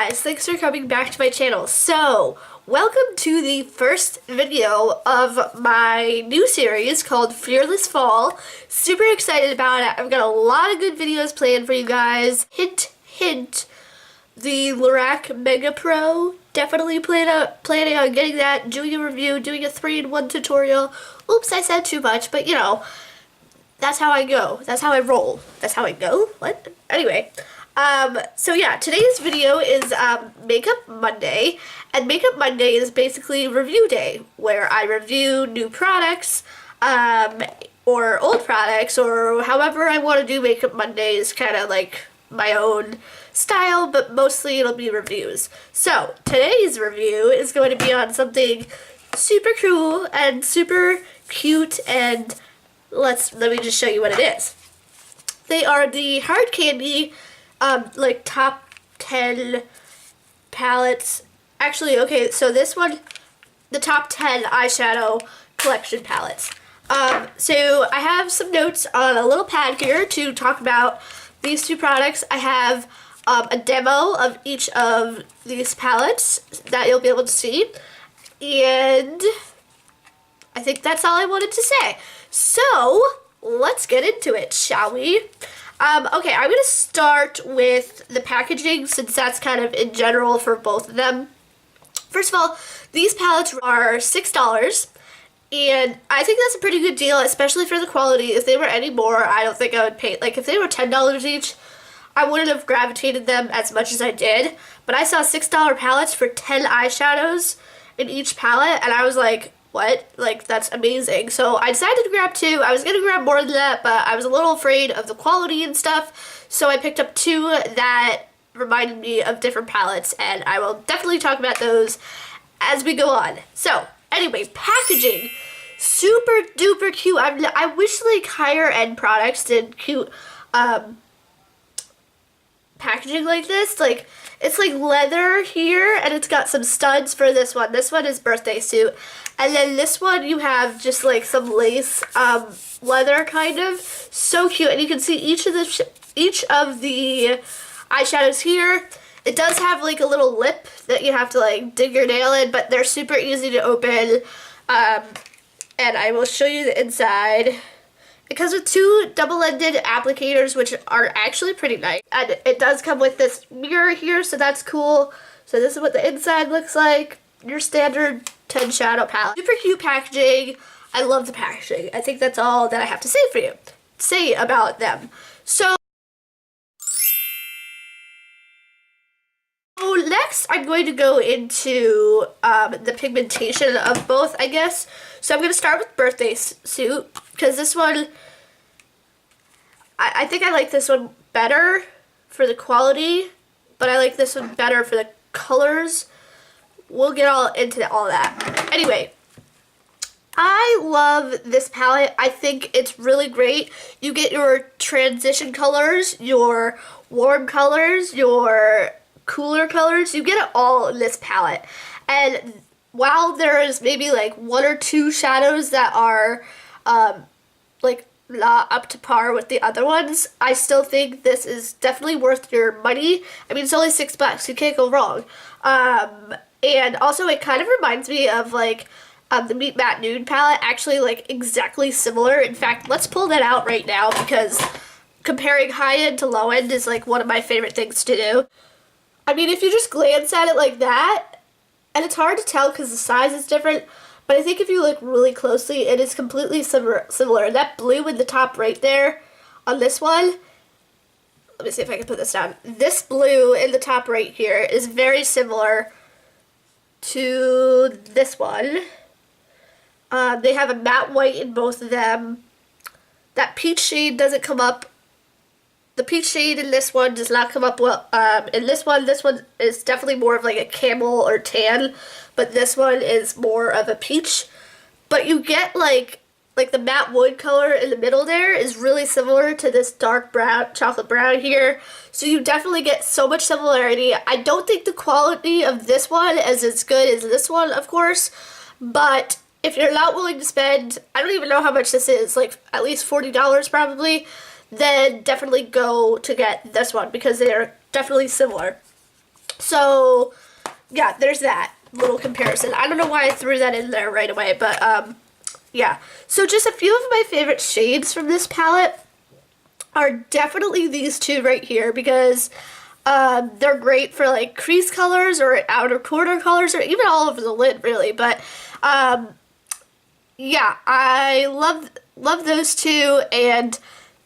guys, thanks for coming back to my channel. So, welcome to the first video of my new series called Fearless Fall. Super excited about it. I've got a lot of good videos planned for you guys. Hint, hint, the Lorac Mega Pro. Definitely planning on getting that, doing a review, doing a 3-in-1 tutorial. Oops, I said too much, but you know, that's how I go. That's how I roll. That's how I go? What? Anyway. So yeah, today's video is Makeup Monday, and Makeup Monday is basically review day, where I review new products, or old products, or however I want to do Makeup Monday is kind of like my own style, but mostly it'll be reviews. So, today's review is going to be on something super cool and super cute, and let me just show you what it is. They are the hard candy like top 10 palettes. Actually, okay, so this one, the top 10 eyeshadow collection palettes. So I have some notes on a little pad here to talk about these two products. I have a demo of each of these palettes that you'll be able to see. And I think that's all I wanted to say. So, let's get into it, shall we? Okay, I'm going to start with the packaging since that's kind of in general for both of them. First of all, these palettes are $6, and I think that's a pretty good deal, especially for the quality. If they were any more, I don't think I would pay. Like, if they were $10 each, I wouldn't have gravitated them as much as I did. But I saw $6 palettes for 10 eyeshadows in each palette, and I was like, what? Like, that's amazing. So I decided to grab two. I was going to grab more than that, but I was a little afraid of the quality and stuff. So I picked up two that reminded me of different palettes, and I will definitely talk about those as we go on. So, anyway, packaging. Super duper cute. I wish like higher end products did cute packaging like this. Like, it's like leather here, and it's got some studs for this one. This one is birthday suit. And then this one you have just like some lace leather kind of. So cute. And you can see each of the eyeshadows here. It does have like a little lip that you have to like dig your nail in, but they're super easy to open. And I will show you the inside. It comes with two double-ended applicators, which are actually pretty nice. And it does come with this mirror here, so that's cool. So this is what the inside looks like. Your standard 10 shadow palette. Super cute packaging. I love the packaging. I think that's all that I have to say about them. So next I'm going to go into the pigmentation of both, I guess. So I'm going to start with birthday suit, because this one, I think I like this one better for the quality, but I like this one better for the colors. We'll get all into all that. Anyway, I love this palette. I think it's really great. You get your transition colors, your warm colors, your cooler colors. You get it all in this palette. And while there is maybe like one or two shadows that are like not up to par with the other ones, I still think this is definitely worth your money. I mean, it's only $6. You can't go wrong. And also it kind of reminds me of like the Meet Matte Nude palette, actually like exactly similar. In fact, let's pull that out right now, because comparing high end to low end is like one of my favorite things to do. I mean, if you just glance at it like that, and it's hard to tell because the size is different, but I think if you look really closely, it is completely similar. That blue in the top right there on this one, let me see if I can put this down. This blue in the top right here is very similar to this one. They have a matte white in both of them. That peach shade doesn't come up. The peach shade in this one does not come up well. In this one is definitely more of like a camel or tan, but this one is more of a peach. But you get like the matte wood color in the middle there is really similar to this dark brown, chocolate brown here. So you definitely get so much similarity. I don't think the quality of this one is as good as this one, of course, but if you're not willing to spend, I don't even know how much this is, like at least $40 probably, then definitely go to get this one because they are definitely similar. So yeah, there's that little comparison. I don't know why I threw that in there right away, but yeah. So just a few of my favorite shades from this palette are definitely these two right here, because they're great for like crease colors or outer corner colors, or even all over the lid really. But yeah, I love those two. And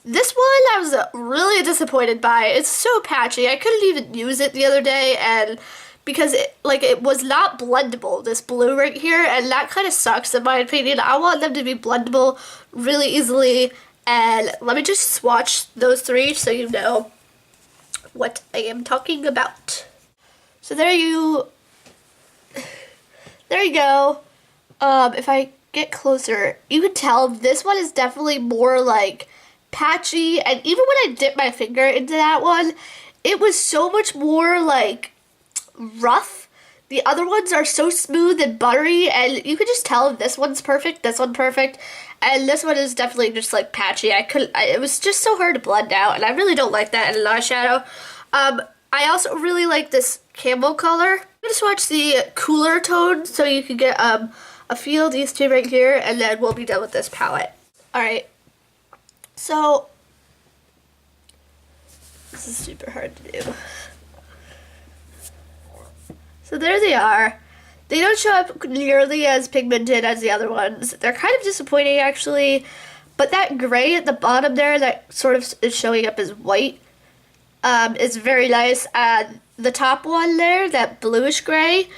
this one I was really disappointed by. It's so patchy. I couldn't even use it the other day, and because it was not blendable, this blue right here, and that kind of sucks in my opinion. I want them to be blendable really easily. And let me just swatch those three so you know what I am talking about. So there you go. If I get closer, you can tell this one is definitely more like patchy, and even when I dipped my finger into that one, it was so much more like rough. The other ones are so smooth and buttery, and you can just tell if this one's perfect, this one's perfect, and this one is definitely just like patchy. It was just so hard to blend out, and I really don't like that in an eyeshadow. I also really like this camel color. I'm gonna swatch the cooler tone so you can get a feel of these two right here, and then we'll be done with this palette. Alright, so this is super hard to do. So there they are. They don't show up nearly as pigmented as the other ones. They're kind of disappointing actually, but that gray at the bottom there that sort of is showing up as white is very nice. The top one there, that bluish gray,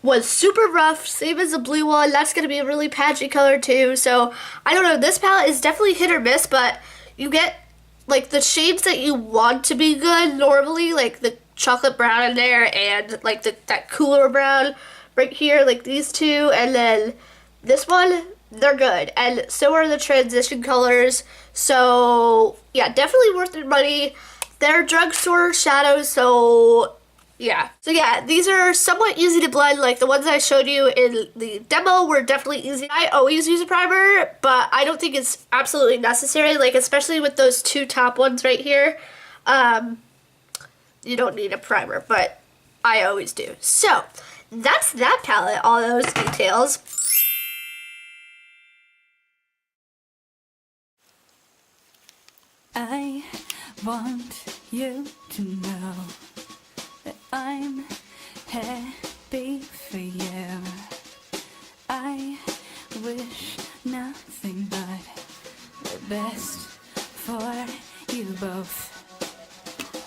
was super rough, same as the blue one. That's going to be a really patchy color too. So I don't know, this palette is definitely hit or miss, but you get like the shades that you want to be good normally, like the chocolate brown in there, and like that cooler brown right here, like these two, and then this one, they're good, and so are the transition colors. So yeah, definitely worth their money. They're drugstore shadows, so yeah. So yeah, these are somewhat easy to blend. Like the ones I showed you in the demo were definitely easy. I always use a primer, but I don't think it's absolutely necessary, like especially with those two top ones right here. You don't need a primer, but I always do. So that's that palette, all those details. I want you to know that I'm happy for you. I wish nothing but the best for you both.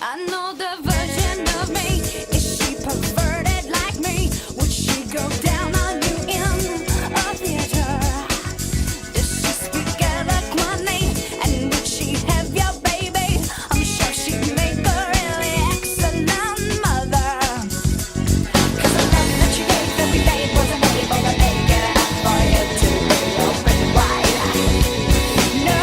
I know the version of me. Is she perverted like me? Would she go down on you in a theater? Does she speak eloquently? And would she have your baby? I'm sure she'd make a really excellent mother. 'Cause the love that you gave every day wasn't able to make it enough for you to be open wide. No.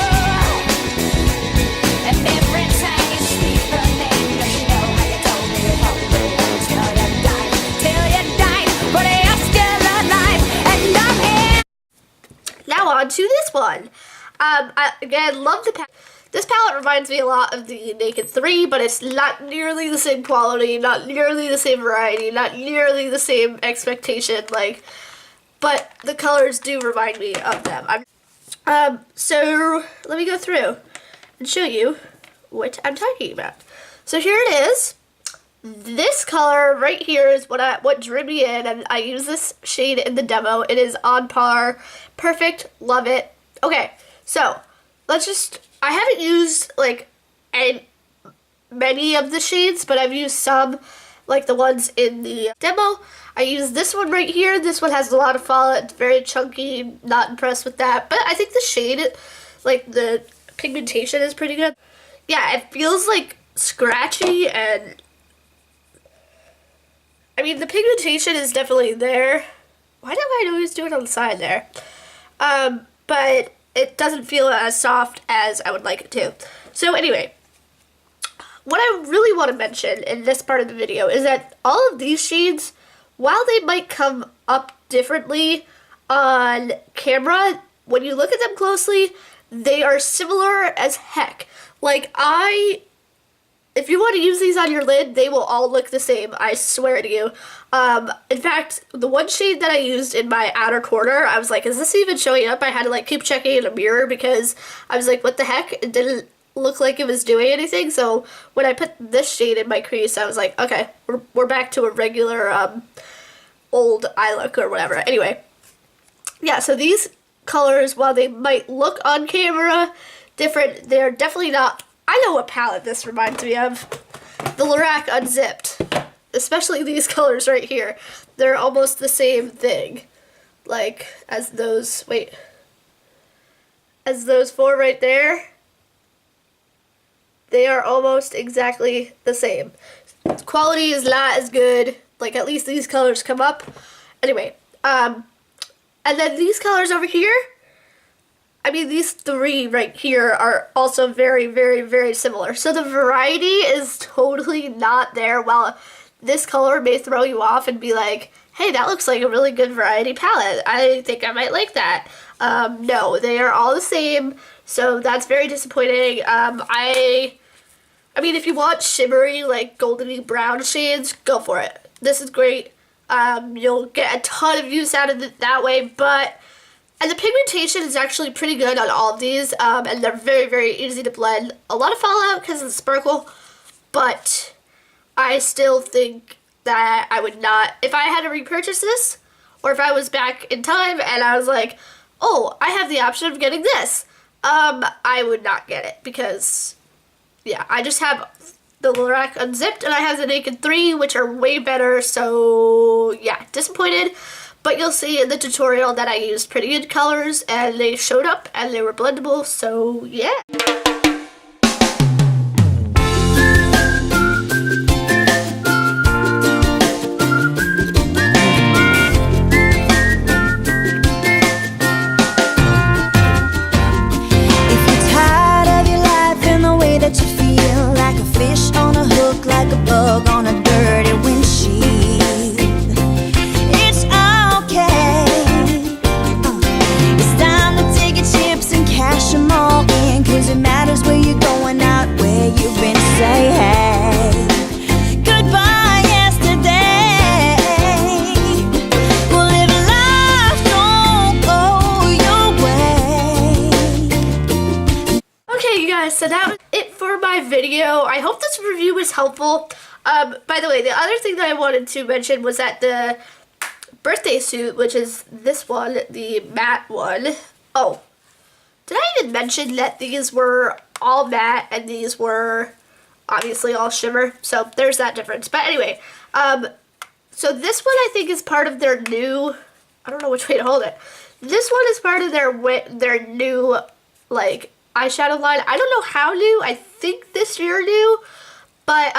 And every time you speak her name, does she know how you told me you hope till you died, but you're still alive, and I'm here. Now on to this one. I again love the palette. This palette reminds me a lot of the Naked 3, but it's not nearly the same quality, not nearly the same variety, not nearly the same expectation, like, but the colors do remind me of them. So let me go through and show you what I'm talking about. So here it is. This color right here is what drew me in, and I use this shade in the demo. It is on par, perfect, love it. Okay, so I haven't used like many of the shades, but I've used some, like the ones in the demo. I use this one right here. This one has a lot of fallout, it's very chunky, not impressed with that, but I think the shade, like the pigmentation is pretty good. Yeah, it feels like scratchy, and I mean the pigmentation is definitely there. Why do I always do it on the side there? But it doesn't feel as soft as I would like it to. So anyway, what I really want to mention in this part of the video is that all of these shades, while they might come up differently on camera, when you look at them closely, they are similar as heck. Like, I if you want to use these on your lid, they will all look the same, I swear to you. In fact, the one shade that I used in my outer corner, I was like, is this even showing up? I had to like keep checking in a mirror because I was like, what the heck? It didn't look like it was doing anything. So when I put this shade in my crease, I was like, okay, we're back to a regular old eye look or whatever. Anyway, yeah, so these colors, while they might look on camera different, they're definitely not. I know what palette this reminds me of. The Lorac Unzipped. Especially these colors right here. They're almost the same thing. Like, as those, wait. As those four right there. They are almost exactly the same. Quality is not as good. Like, at least these colors come up. Anyway, and then these colors over here, I mean, these three right here are also very, very, very similar. So the variety is totally not there. While this color may throw you off and be like, hey, that looks like a really good variety palette. I think I might like that. No, they are all the same. So that's very disappointing. I mean, if you want shimmery, like goldeny brown shades, go for it. This is great. You'll get a ton of use out of it that way, and the pigmentation is actually pretty good on all of these, and they're very, very easy to blend. A lot of fallout because of the sparkle, but I still think that I would not, if I had to repurchase this, or if I was back in time and I was like, oh, I have the option of getting this, I would not get it because, yeah, I just have the Lorac Unzipped and I have the Naked 3, which are way better, so yeah, disappointed. But you'll see in the tutorial that I used pretty good colors and they showed up and they were blendable, so yeah. If you're tired of your life and the way that you feel, like a fish on a hook, like a bug on a dirty windshield, it's okay. It's time to take your chips and cash them all in, 'cause it matters where you're going, not where you've been. Say hey, goodbye yesterday. We'll live life, don't go your way. Okay, you guys, so that was it for my video. I hope this review was helpful. By the way, the other thing that I wanted to mention was that the birthday suit, which is this one, the matte one. Oh, did I even mention that these were all matte and these were obviously all shimmer? So there's that difference. But anyway, so this one I think is part of their new, I don't know which way to hold it. This one is part of their new, like, eyeshadow line. I don't know how new. I think this year new. But,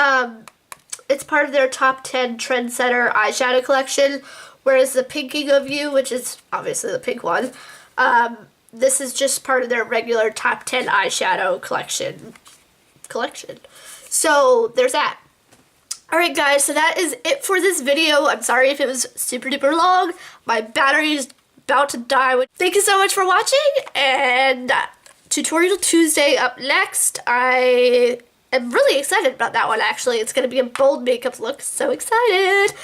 it's part of their top 10 Trendsetter eyeshadow collection. Whereas the Pinking of You, which is obviously the pink one, this is just part of their regular top 10 eyeshadow collection. So there's that. Alright guys, so that is it for this video. I'm sorry if it was super duper long. My battery is about to die. Thank you so much for watching, and Tutorial Tuesday up next. I am really excited about that one actually. It's going to be a bold makeup look. So excited.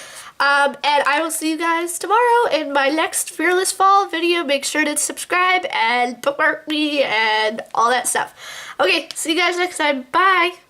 And I will see you guys tomorrow in my next Fearless Fall video. Make sure to subscribe and bookmark me and all that stuff. Okay, see you guys next time. Bye!